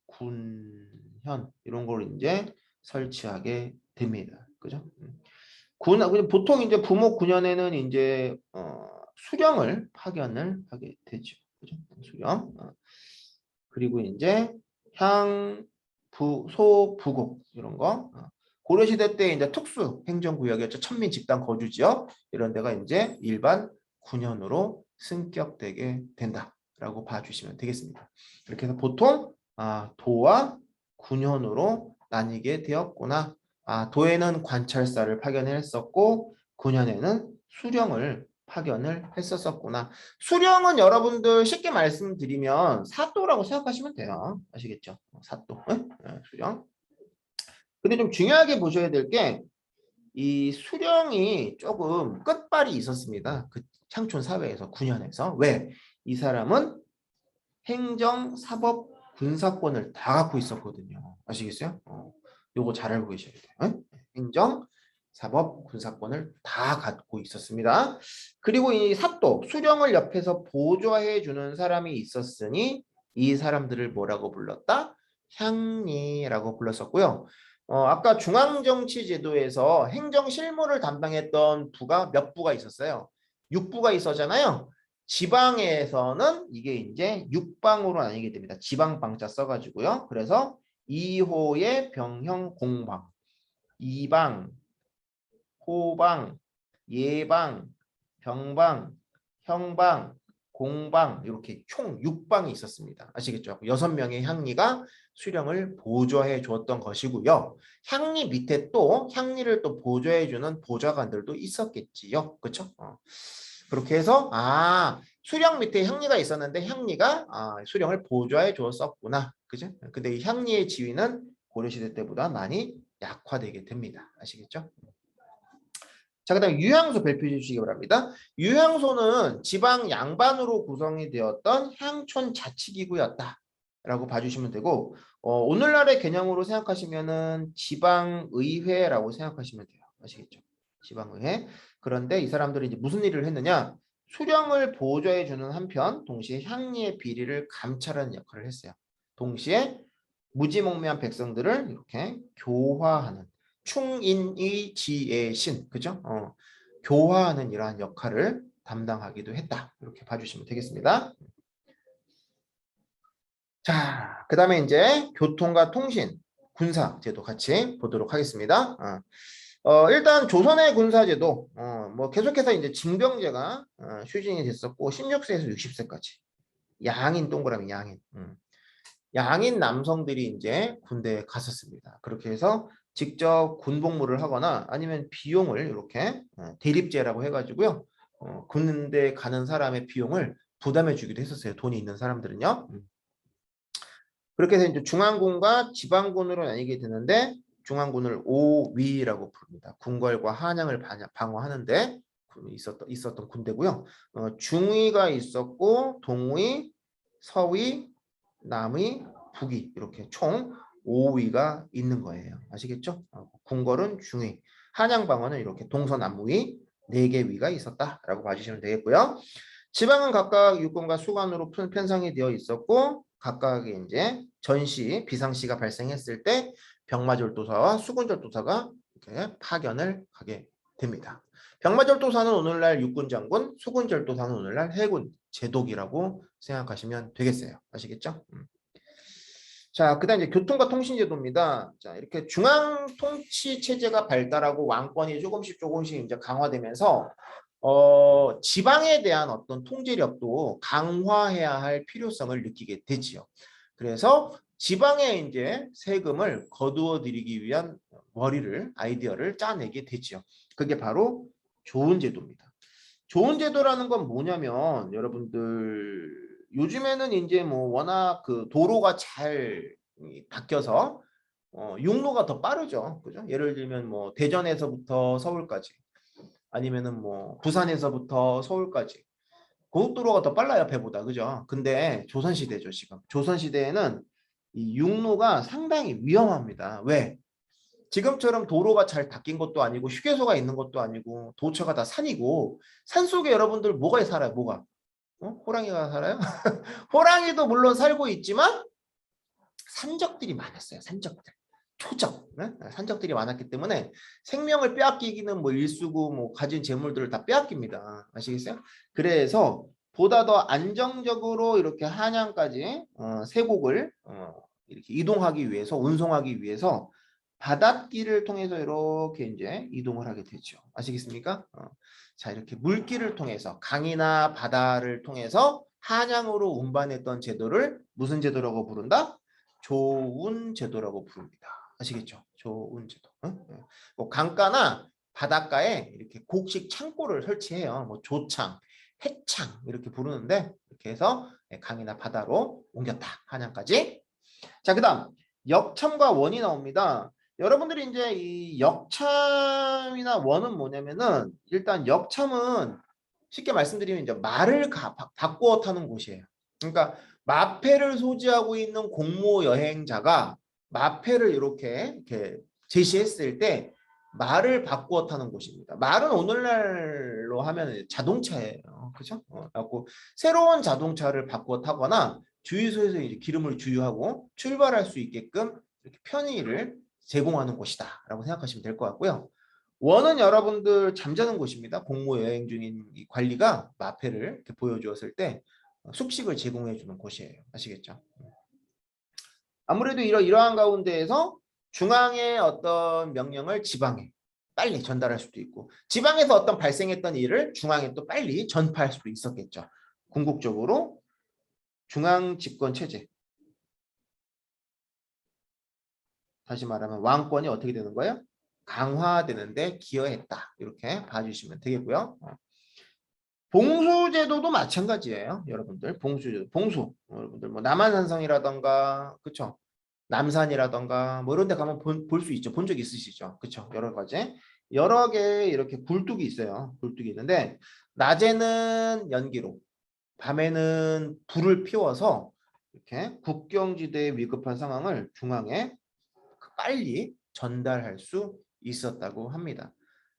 군현 이런 걸 이제 설치하게 됩니다. 그죠? 보통 이제 부목 9년에는 이제 수령을 파견을 하게 되죠. 그죠? 수령. 그리고 이제 향, 부, 소, 부국 이런 거. 고려시대 때 이제 특수 행정구역이었죠. 천민 집단 거주지역 이런 데가 이제 일반 군현으로 승격되게 된다라고 봐주시면 되겠습니다. 이렇게 해서 보통 도와 군현으로 나뉘게 되었구나. 도에는 관찰사를 파견했었고 군현에는 수령을 파견을 했었구나. 수령은 여러분들 쉽게 말씀드리면 사또라고 생각하시면 돼요. 아시겠죠? 사또. 수령. 근데 좀 중요하게 보셔야 될 게 이 수령이 조금 끝발이 있었습니다. 그 향촌 사회에서 9년에서. 왜? 이 사람은 행정, 사법, 군사권을 다 갖고 있었거든요. 아시겠어요? 요거 잘 알고 계셔야 돼요. 행정, 사법, 군사권을 다 갖고 있었습니다. 그리고 이 사또, 수령을 옆에서 보조해 주는 사람이 있었으니 이 사람들을 뭐라고 불렀다? 향리라고 불렀었고요. 아까 중앙정치제도에서 행정실무를 담당했던 부가 몇 부가 있었어요? 6부가 있었잖아요. 지방에서는 이게 이제 6방으로 나뉘게 됩니다. 지방방자 써가지고요. 그래서 2호의 병형 공방, 2방, 호방, 예방, 병방, 형방, 공방 이렇게 총 6방이 있었습니다. 아시겠죠? 6명의 향리가 수령을 보조해 주었던 것이고요. 향리 밑에 또 향리를 또 보조해 주는 보좌관들도 있었겠지요. 그렇죠? 그렇게 해서 수령 밑에 향리가 있었는데 향리가 수령을 보조해 주었었구나. 그죠? 근데 이 향리의 지위는 고려시대 때보다 많이 약화되게 됩니다. 아시겠죠? 자, 그 다음에 유향소 발표해 주시기 바랍니다. 유향소는 지방 양반으로 구성이 되었던 향촌 자치기구였다 라고 봐주시면 되고, 오늘날의 개념으로 생각하시면은 지방의회라고 생각하시면 돼요. 아시겠죠? 지방의회. 그런데 이 사람들이 이제 무슨 일을 했느냐? 수령을 보조해 주는 한편 동시에 향리의 비리를 감찰하는 역할을 했어요. 동시에 무지몽매한 백성들을 이렇게 교화하는 충인의 지의 신, 그죠? 교화하는 이러한 역할을 담당하기도 했다. 이렇게 봐주시면 되겠습니다. 자, 그 다음에 이제 교통과 통신, 군사제도 같이 보도록 하겠습니다. 일단 조선의 군사제도, 뭐 계속해서 이제 징병제가 추진이 됐었고, 16세에서 60세까지. 양인 동그라미 양인. 양인 남성들이 이제 군대에 갔었습니다. 그렇게 해서 직접 군복무를 하거나 아니면 비용을 이렇게 대립제라고 해가지고요. 군대 가는 사람의 비용을 부담해 주기도 했었어요. 돈이 있는 사람들은요. 그렇게 해서 이제 중앙군과 지방군으로 나뉘게 되는데 중앙군을 오위라고 부릅니다. 궁궐과 한양을 방어하는데 있었던 군대고요. 중위가 있었고 동위, 서위, 남위, 북위 이렇게 총 5위가 있는 거예요. 아시겠죠? 궁궐은 중위, 한양방어는 이렇게 동서남위 4개 위가 있었다라고 봐주시면 되겠고요. 지방은 각각 육군과 수관으로 편성이 되어 있었고 각각의 이제 전시, 비상시가 발생했을 때 병마절도사와 수군절도사가 이렇게 파견을 가게 됩니다. 병마절도사는 오늘날 육군장군, 수군절도사는 오늘날 해군 제독이라고 생각하시면 되겠어요. 아시겠죠? 자, 그다음 이제 교통과 통신제도입니다. 자, 이렇게 중앙 통치 체제가 발달하고 왕권이 조금씩 이제 강화되면서 지방에 대한 어떤 통제력도 강화해야 할 필요성을 느끼게 되지요. 그래서 지방에 이제 세금을 거두어 들이기 위한 아이디어를 짜내게 되지요. 그게 바로 좋은 제도입니다. 좋은 제도라는 건 뭐냐면 여러분들 요즘에는 이제 뭐 워낙 그 도로가 잘 바뀌어서 육로가 더 빠르죠. 그죠? 예를 들면 뭐 대전에서부터 서울까지 아니면은 뭐 부산에서부터 서울까지 고속도로가 더 빨라요, 배보다. 그죠? 근데 조선시대죠, 지금. 조선시대에는 이 육로가 상당히 위험합니다. 왜? 지금처럼 도로가 잘 닦인 것도 아니고 휴게소가 있는 것도 아니고 도처가 다 산이고 산속에 여러분들 뭐가 살아요? 뭐가? 호랑이가 살아요? 호랑이도 물론 살고 있지만 산적들이 많았어요. 산적들. 초적, 네? 산적들이 많았기 때문에 생명을 빼앗기기는 뭐 일수고 뭐 가진 재물들을 다 빼앗깁니다. 아시겠어요? 그래서 보다 더 안정적으로 이렇게 한양까지 세곡을 이렇게 이동하기 위해서 운송하기 위해서 바닷길을 통해서 이렇게 이제 이동을 하게 되죠. 아시겠습니까? 자, 이렇게 물길을 통해서 강이나 바다를 통해서 한양으로 운반했던 제도를 무슨 제도라고 부른다? 조운 제도라고 부릅니다. 아시겠죠? 조운 제도. 뭐 강가나 바닷가에 이렇게 곡식 창고를 설치해요. 뭐 조창, 해창 이렇게 부르는데 이렇게 해서 강이나 바다로 옮겼다. 한양까지. 자, 그다음 역참과 원이 나옵니다. 여러분들이 이제 이 역참이나 원은 뭐냐면은 일단 역참은 쉽게 말씀드리면 이제 말을 바꾸어 타는 곳이에요. 그러니까 마패를 소지하고 있는 공모 여행자가 마패를 이렇게 제시했을 때 말을 바꾸어 타는 곳입니다. 말은 오늘날로 하면 자동차예요. 그죠? 그래갖고 새로운 자동차를 바꾸어 타거나 주유소에서 이제 기름을 주유하고 출발할 수 있게끔 이렇게 편의를 제공하는 곳이다라고 생각하시면 될 것 같고요. 원은 여러분들 잠자는 곳입니다. 공모 여행 중인 이 관리가 마패를 이렇게 보여주었을 때 숙식을 제공해 주는 곳이에요. 아시겠죠? 아무래도 이러한 가운데에서 중앙의 어떤 명령을 지방에 빨리 전달할 수도 있고 지방에서 어떤 발생했던 일을 중앙에 또 빨리 전파할 수도 있었겠죠. 궁극적으로 중앙 집권 체제. 다시 말하면 왕권이 어떻게 되는 거예요? 강화되는데 기여했다. 이렇게 봐주시면 되겠고요. 봉수제도도 마찬가지예요. 여러분들 봉수제도. 봉수. 여러분들 뭐 남한산성이라던가 그쵸? 남산이라던가 뭐 이런 데 가면 볼 수 있죠. 본 적 있으시죠? 그쵸? 여러 가지. 여러 개의 이렇게 굴뚝이 있어요. 굴뚝이 있는데 낮에는 연기로 밤에는 불을 피워서 이렇게 국경지대의 위급한 상황을 중앙에 빨리 전달할 수 있었다고 합니다.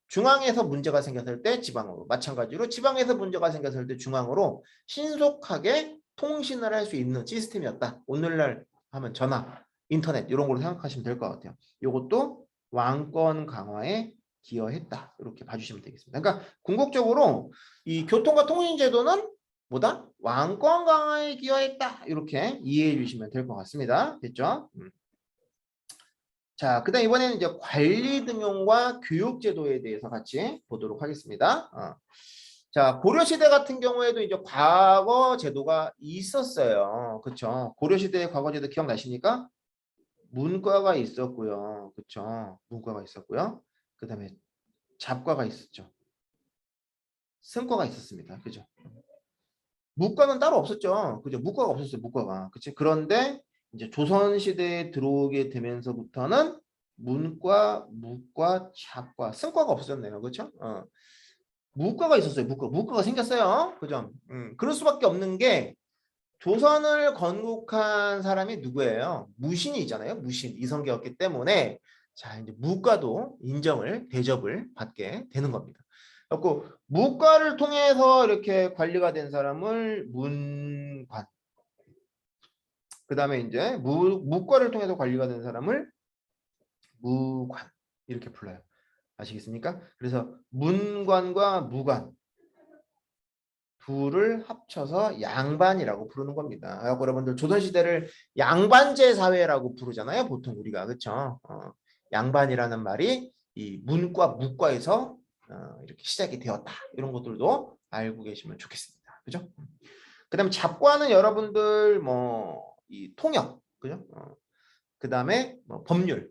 중앙에서 문제가 생겼을 때 지방으로 마찬가지로 지방에서 문제가 생겼을 때 중앙으로 신속하게 통신을 할 수 있는 시스템이었다. 오늘날 하면 전화, 인터넷 이런 걸로 생각하시면 될 것 같아요. 이것도 왕권 강화에 기여했다. 이렇게 봐주시면 되겠습니다. 그러니까 궁극적으로 이 교통과 통신 제도는 뭐다? 왕권 강화에 기여했다. 이렇게 이해해 주시면 될 것 같습니다. 됐죠? 자, 그다음 이번에는 이제 관리 등용과 교육 제도에 대해서 같이 보도록 하겠습니다. 자, 고려 시대 같은 경우에도 이제 과거 제도가 있었어요. 그렇죠? 고려 시대의 과거 제도 기억나십니까? 문과가 있었고요. 그렇죠? 문과가 있었고요. 그다음에 잡과가 있었죠. 승과가 있었습니다. 그죠? 무과는 따로 없었죠. 그죠? 무과가 없었어요. 무과가. 그치? 그런데 이제 조선 시대에 들어오게 되면서부터는 문과, 무과, 잡과, 승과가 없어졌네요. 그렇죠? 무과가 있었어요. 무과가 생겼어요. 그죠? 그럴 수밖에 없는 게 조선을 건국한 사람이 누구예요? 무신이잖아요. 무신 이성계였기 때문에 자 이제 무과도 인정을 대접을 받게 되는 겁니다. 그래서 무과를 통해서 이렇게 관리가 된 사람을 문관. 그 다음에 이제 무과를 통해서 관리가 된 사람을 무관 이렇게 불러요. 아시겠습니까? 그래서 문관과 무관 둘을 합쳐서 양반이라고 부르는 겁니다. 여러분들 조선시대를 양반제 사회라고 부르잖아요. 보통 우리가 그렇죠? 양반이라는 말이 이 문과 무과에서 이렇게 시작이 되었다. 이런 것들도 알고 계시면 좋겠습니다. 그죠? 그다음에 잡과는 여러분들 뭐 이 통역, 그죠? 그다음에 뭐 법률,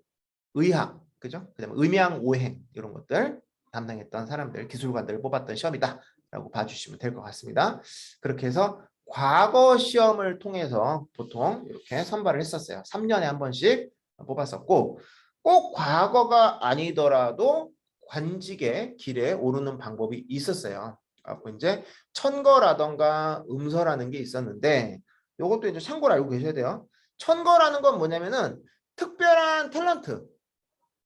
의학, 그죠? 그다음에 음양 오행 이런 것들 담당했던 사람들, 기술관들을 뽑았던 시험이다라고 봐주시면 될 것 같습니다. 그렇게 해서 과거 시험을 통해서 보통 이렇게 선발을 했었어요. 3년에 한 번씩 뽑았었고 꼭 과거가 아니더라도 관직의 길에 오르는 방법이 있었어요. 그래서 이제 천거라던가 음서라는 게 있었는데 이것도 이제 참고로 알고 계셔야 돼요. 천거라는 건 뭐냐면은 특별한 탤런트,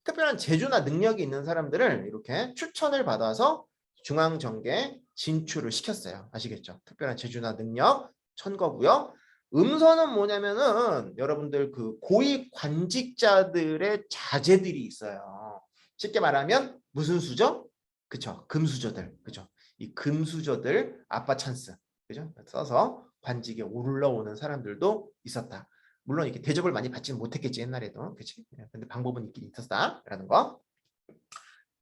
특별한 재주나 능력이 있는 사람들을 이렇게 추천을 받아서 중앙정계에 진출을 시켰어요. 아시겠죠? 특별한 재주나 능력, 천거고요. 음서는 뭐냐면은 여러분들 그 고위 관직자들의 자제들이 있어요. 쉽게 말하면 무슨 수저? 그쵸. 금수저들. 그죠. 이 금수저들 아빠 찬스. 그죠? 써서 관직에 올라오는 사람들도 있었다. 물론 이렇게 대접을 많이 받지는 못했겠지 옛날에도. 그치? 근데 방법은 있긴 있었다라는 거.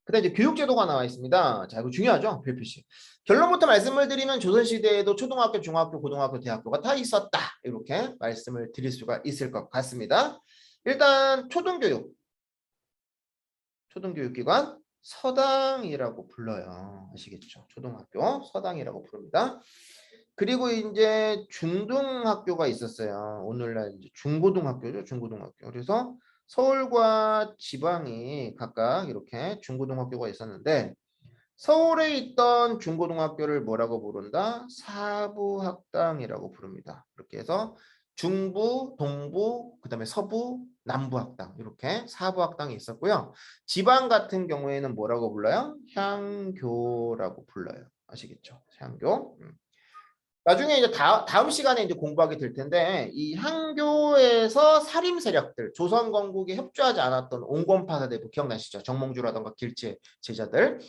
그다음 이제 교육제도가 나와 있습니다. 자, 이거 중요하죠? 별표시. 결론부터 말씀을 드리면 조선시대에도 초등학교, 중학교, 고등학교, 대학교가 다 있었다. 이렇게 말씀을 드릴 수가 있을 것 같습니다. 일단 초등교육, 초등교육기관 서당이라고 불러요. 아시겠죠? 초등학교 서당이라고 부릅니다. 그리고 이제 중등학교가 있었어요. 오늘날 이제 중고등학교죠. 중고등학교. 그래서 서울과 지방이 각각 이렇게 중고등학교가 있었는데 서울에 있던 중고등학교를 뭐라고 부른다? 사부학당이라고 부릅니다. 이렇게 해서 중부, 동부, 그다음에 서부, 남부학당 이렇게 사부학당이 있었고요. 지방 같은 경우에는 뭐라고 불러요? 향교라고 불러요. 아시겠죠? 향교. 나중에 이제 다음 시간에 이제 공부하게 될 텐데 이 향교에서 살림 세력들 조선 건국에 협조하지 않았던 온건파사 대부 기억나시죠? 정몽주라던가 길치 제자들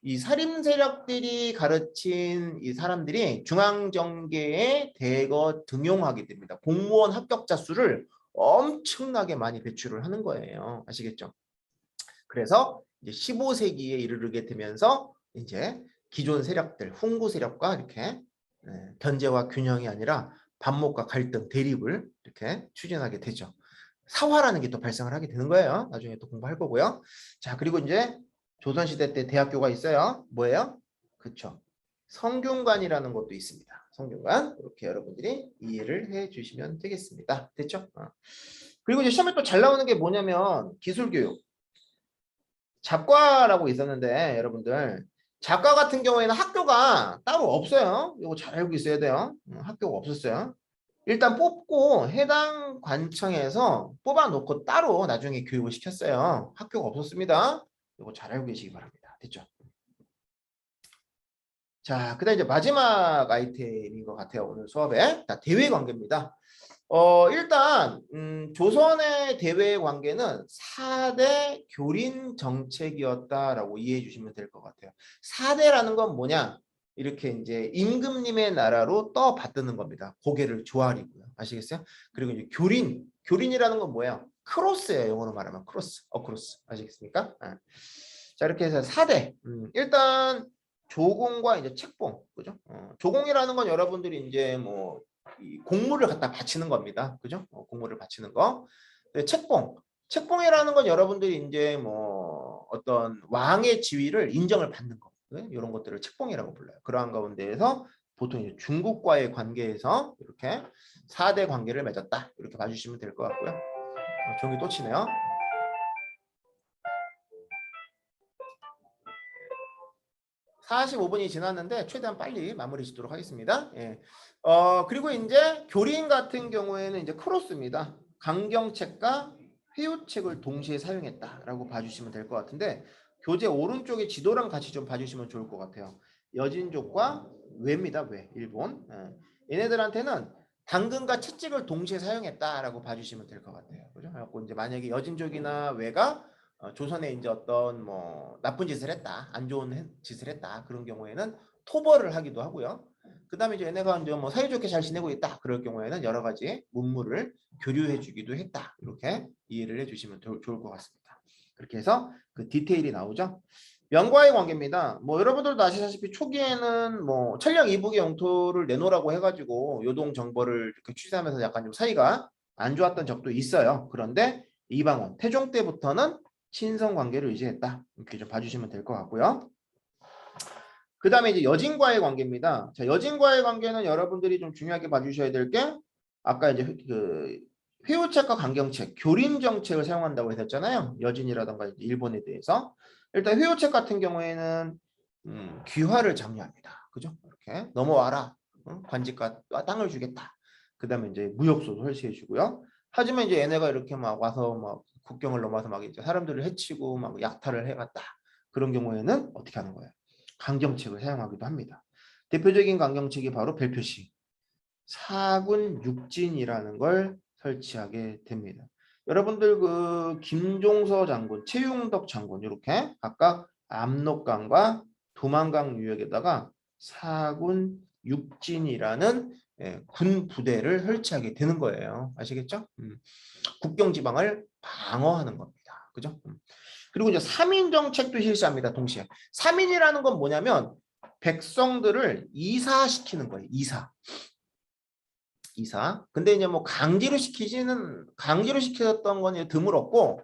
이 살림 세력들이 가르친 이 사람들이 중앙정계에 대거 등용하게 됩니다. 공무원 합격자 수를 엄청나게 많이 배출을 하는 거예요. 아시겠죠? 그래서 이제 15세기에 이르게 되면서 이제 기존 세력들, 훈구 세력과 이렇게 견제와 균형이 아니라 반목과 갈등, 대립을 이렇게 추진하게 되죠. 사화라는 게 또 발생을 하게 되는 거예요. 나중에 또 공부할 거고요. 자, 그리고 이제 조선시대 때 대학교가 있어요. 뭐예요? 그쵸. 성균관이라는 것도 있습니다. 성균관. 이렇게 여러분들이 이해를 해 주시면 되겠습니다. 됐죠? 그리고 이제 시험에 또 잘 나오는 게 뭐냐면 기술교육. 잡과라고 있었는데 여러분들 잡과 같은 경우에는 학교가 따로 없어요. 이거 잘 알고 있어야 돼요. 학교가 없었어요. 일단 뽑고 해당 관청에서 뽑아놓고 따로 나중에 교육을 시켰어요. 학교가 없었습니다. 이거 잘 알고 계시기 바랍니다. 됐죠? 자, 그다음 이제 마지막 아이템인 것 같아요. 오늘 수업에. 자, 대외 관계입니다. 일단 조선의 대외 관계는 4대 교린 정책이었다라고 이해해 주시면 될 것 같아요. 4대라는 건 뭐냐? 이렇게 이제 임금님의 나라로 떠받드는 겁니다. 고개를 조아리고요. 아시겠어요? 그리고 이제 교린이라는 건 뭐예요? 크로스예요. 영어로 말하면 크로스, 어크로스. 아시겠습니까? 자, 이렇게 해서 4대. 일단 조공과 이제 책봉, 그죠? 조공이라는 건 여러분들이 이제 뭐 이 공물을 갖다 바치는 겁니다. 그죠? 공물을 바치는 거. 네, 책봉. 책봉이라는 건 여러분들이 이제 뭐 어떤 왕의 지위를 인정을 받는 거. 네? 이런 것들을 책봉이라고 불러요. 그러한 가운데에서 보통 이제 중국과의 관계에서 이렇게 4대 관계를 맺었다. 이렇게 봐주시면 될 것 같고요. 종이 또 치네요. 45분이 지났는데 최대한 빨리 마무리 짓도록 하겠습니다. 예. 그리고 이제 교린 같은 경우에는 이제 크로스입니다. 강경책과 회유책을 동시에 사용했다라고 봐주시면 될 것 같은데 교재 오른쪽에 지도랑 같이 좀 봐주시면 좋을 것 같아요. 여진족과 외입니다. 외 일본. 얘네들한테는 당근과 채찍을 동시에 사용했다라고 봐주시면 될 것 같아요. 그죠? 그래서 이제 만약에 여진족이나 외가 조선에 이제 어떤 뭐 나쁜 짓을 했다, 안 좋은 짓을 했다 그런 경우에는 토벌을 하기도 하고요. 그다음에 이제 얘네가 이제 뭐 사이좋게 잘 지내고 있다 그럴 경우에는 여러 가지 문물을 교류해주기도 했다 이렇게 이해를 해주시면 좋을 것 같습니다. 그렇게 해서 그 디테일이 나오죠. 명과의 관계입니다. 뭐 여러분들도 아시다시피 초기에는 뭐 천령 이북의 영토를 내놓으라고 해가지고 요동 정벌을 이렇게 취재하면서 약간 좀 사이가 안 좋았던 적도 있어요. 그런데 이방원 태종 때부터는 친선 관계를 유지했다. 이렇게 좀 봐주시면 될 것 같고요. 그 다음에 이제 여진과의 관계입니다. 자, 여진과의 관계는 여러분들이 좀 중요하게 봐주셔야 될 게 아까 이제 그 회유책과 강경책, 교린 정책을 사용한다고 했었잖아요. 여진이라던가 일본에 대해서. 일단 회유책 같은 경우에는 귀화를 장려합니다. 그죠? 이렇게 넘어와라. 관직과 땅을 주겠다. 그 다음에 이제 무역소도 설치해 주고요. 하지만 이제 얘네가 이렇게 막 와서 막 국경을 넘어서 막 이제 사람들을 해치고 막 약탈을 해갔다. 그런 경우에는 어떻게 하는 거예요? 강경책을 사용하기도 합니다. 대표적인 강경책이 바로 별표시. 4군 6진이라는 걸 설치하게 됩니다. 여러분들 그 김종서 장군, 최용덕 장군 이렇게 각각 압록강과 도만강 유역에다가 4군 6진이라는 군 부대를 설치하게 되는 거예요. 아시겠죠? 국경지방을 방어하는 겁니다. 그죠? 그리고 이제 3인 정책도 실시합니다. 동시에. 3인이라는 건 뭐냐면 백성들을 이사시키는 거예요. 이사. 근데 이제 뭐 강제로 시켰던 건 이제 드물었고,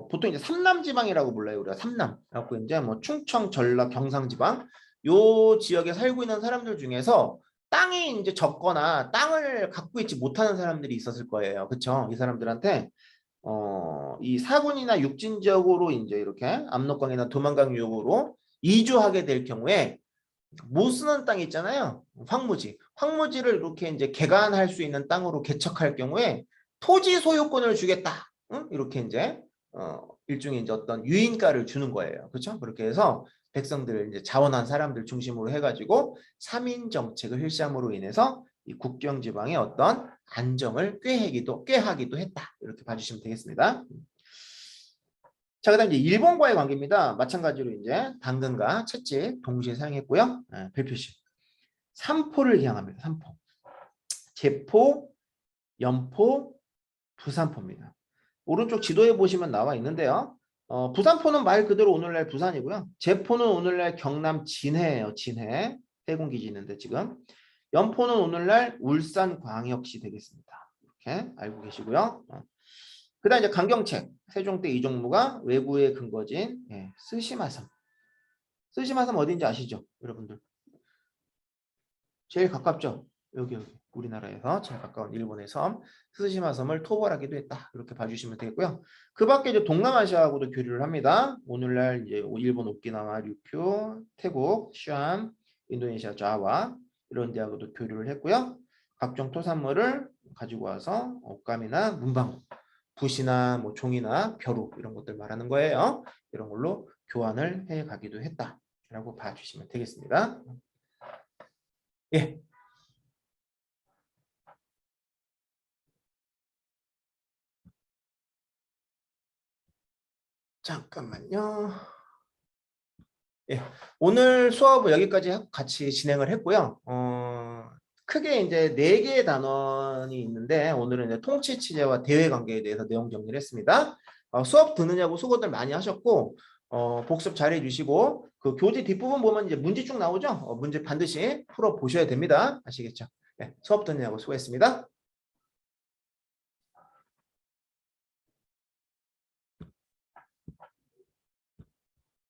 보통 이제 삼남지방이라고 불러요. 우리가 삼남. 그래갖고 이제 뭐 충청, 전라, 경상지방 요 지역에 살고 있는 사람들 중에서 땅이 이제 적거나 땅을 갖고 있지 못하는 사람들이 있었을 거예요. 그쵸? 이 사람들한테 이 사군이나 육진 지역으로 이제 이렇게 압록강이나 도만강 유역으로 이주하게 될 경우에 못 쓰는 땅 있잖아요. 황무지를 이렇게 이제 개간할 수 있는 땅으로 개척할 경우에 토지 소유권을 주겠다. 응? 이렇게 이제 일종의 이제 어떤 유인가를 주는 거예요. 그렇죠? 그렇게 해서 백성들 이제 자원한 사람들 중심으로 해가지고 3인 정책을 실시함으로 인해서 이 국경 지방의 어떤 안정을 꾀하기도 했다. 이렇게 봐주시면 되겠습니다. 자, 그다음 이제 일본과의 관계입니다. 마찬가지로 이제 당근과 채찍 동시에 사용했고요. 별표시. 삼포를 기항합니다. 삼포. 제포, 연포, 부산포입니다. 오른쪽 지도에 보시면 나와 있는데요. 부산포는 말 그대로 오늘날 부산이고요. 제포는 오늘날 경남 진해예요. 진해. 해군기지 있는데 지금. 연포는 오늘날 울산광역시 되겠습니다. 이렇게 알고 계시고요. 그 다음 이제 강경책. 세종 때 이종무가 외구의 근거지인 스시마섬. 스시마섬 어딘지 아시죠? 여러분들. 제일 가깝죠? 여기. 우리나라에서 제일 가까운 일본의 섬 스시마섬을 토벌하기도 했다. 이렇게 봐주시면 되겠고요. 그 밖에 이제 동남아시아하고도 교류를 합니다. 오늘날 이제 일본 오키나와, 류큐, 태국, 시암, 인도네시아 자와 이런 데하고도 교류를 했고요. 각종 토산물을 가지고 와서 옷감이나 문방, 붓이나 뭐 종이나 벼룩 이런 것들 말하는 거예요. 이런 걸로 교환을 해 가기도 했다라고 봐주시면 되겠습니다. 예. 잠깐만요. 예. 오늘 수업을 여기까지 같이 진행을 했고요. 크게 이제 4개의 단원이 있는데 오늘은 이제 통치 취재와 대외 관계에 대해서 내용 정리를 했습니다. 수업 듣느냐고 수고들 많이 하셨고 복습 잘 해주시고 그 교재 뒷부분 보면 이제 문제 쭉 나오죠. 문제 반드시 풀어 보셔야 됩니다. 아시겠죠? 네, 수업 듣느냐고 수고했습니다.